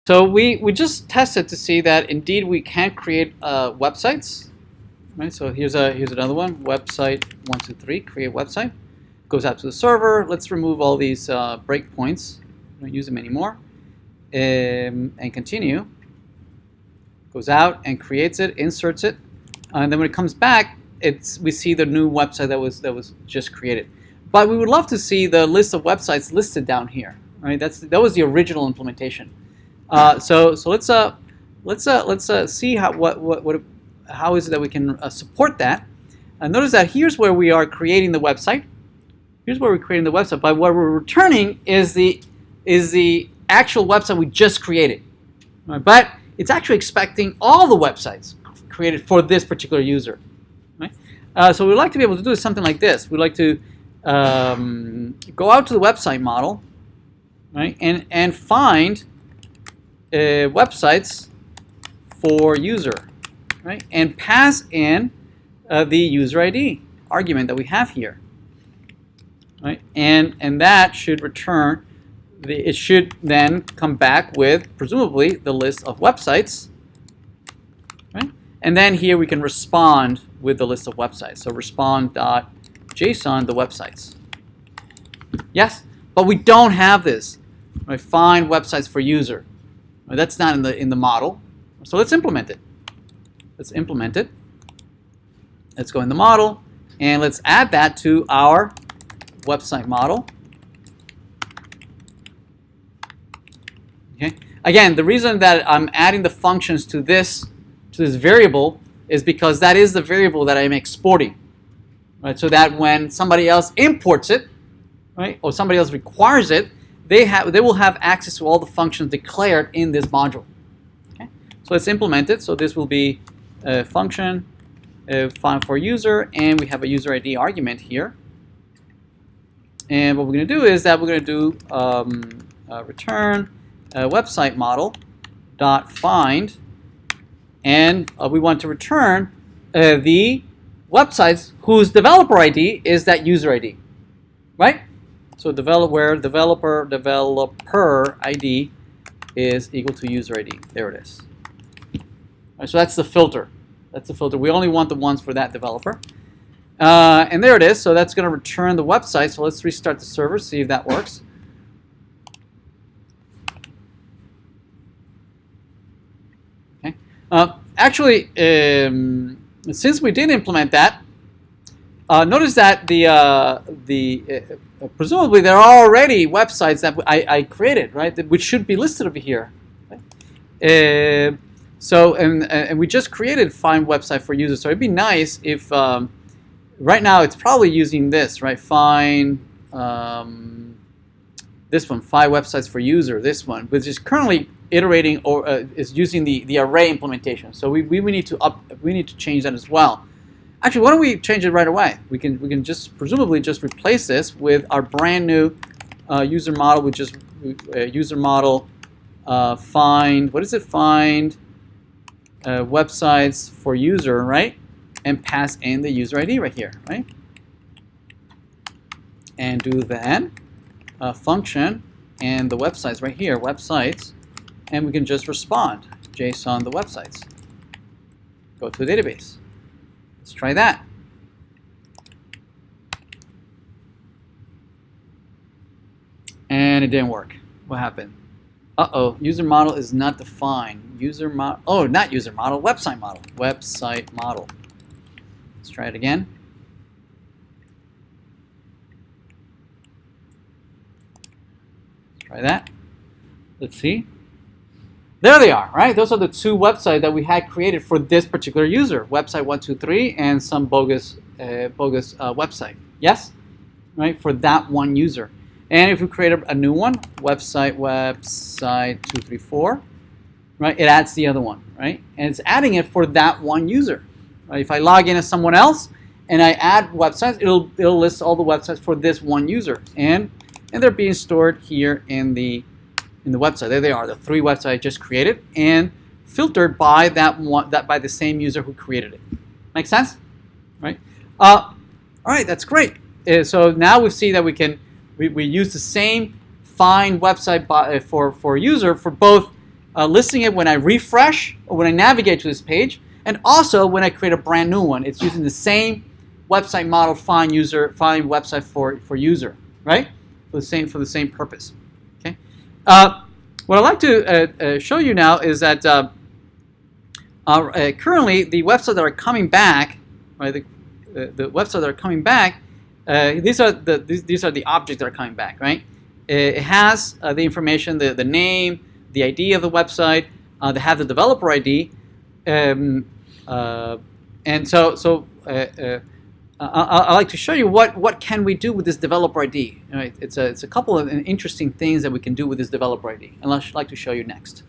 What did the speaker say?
So we just tested to see that indeed we can create websites. Right. So here's another one. Website 123. Create website. Goes out to the server. Let's remove all these breakpoints. Don't use them anymore. And continue. Goes out and creates it, inserts it, and then when it comes back, we see the new website that was just created. But we would love to see the list of websites listed down here. Right? That was the original implementation. So let's see how is it that we can support that. Notice that here's where we are creating the website. Here's where we're creating the website. But what we're returning is the actual website we just created. Right? But it's actually expecting all the websites created for this particular user. Right? So we'd like to be able to do something like this. We'd like to go out to the website model, right, and find websites for user, right, and pass in the user ID argument that we have here, right, and that should return. It should then come back with presumably the list of websites, right, and then here we can respond with the list of websites. So respond.json the websites. Yes, but we don't have this. Right? Find websites for user. Right? That's not in the model. So let's implement it. Let's go in the model and let's add that to our website model. Okay. Again, the reason that I'm adding the functions to this variable is because that is the variable that I'm exporting. Right? So that when somebody else imports it, right, or somebody else requires it, they will have access to all the functions declared in this module. Okay? So let's implement it. So this will be a function find for user, and we have a user ID argument here. And what we're going to do is that we're going to do return website model dot find, and we want to return the websites whose developer ID is that user ID, right? So developer ID is equal to user ID. There it is. Right, so that's the filter. That's the filter. We only want the ones for that developer. And there it is. So that's going to return the website. So let's restart the server, see if that works. Okay. Actually, since we did implement that, notice that presumably there are already websites that I created, right? Which should be listed over here. Right? So we just created find website for users. So it'd be nice if right now it's probably using this, right? Find this one, find websites for user. This one, which is currently iterating or is using the array implementation. So we need to change that as well. Actually, why don't we change it right away? We can just presumably just replace this with our brand new user model, which is user model find. What is it? Find websites for user, right? And pass in the user ID right here, right? And do then function and the websites right here, websites, and we can just respond JSON the websites. Go to the database. Let's try that. And it didn't work. What happened? Uh-oh, user model is not defined. User model, oh, not user model, website model. Website model. Let's try it again. Let's try that. Let's see. There they are, right? Those are the two websites that we had created for this particular user, website 123 and some bogus website. Yes, right, for that one user. And if we create a new one, website 234, right? It adds the other one, right? And it's adding it for that one user. Right? If I log in as someone else and I add websites, it'll list all the websites for this one user, and they're being stored here in the website. There they are, the three websites I just created, and filtered by by the same user who created it. Make sense? Right? All right, that's great. So now we see that we use the same find website for user for both listing it when I refresh or when I navigate to this page, and also when I create a brand new one. It's using the same website model, find website for user, right? For the same purpose. Okay. What I'd like to show you now is that currently the websites that are coming back, right? The websites that are coming back, these are the objects that are coming back, right? It has the information, the name, the ID of the website. They have the developer ID, and so I'd like to show you what can we do with this developer ID. Right? It's a couple of interesting things that we can do with this developer ID, and I'd like to show you next.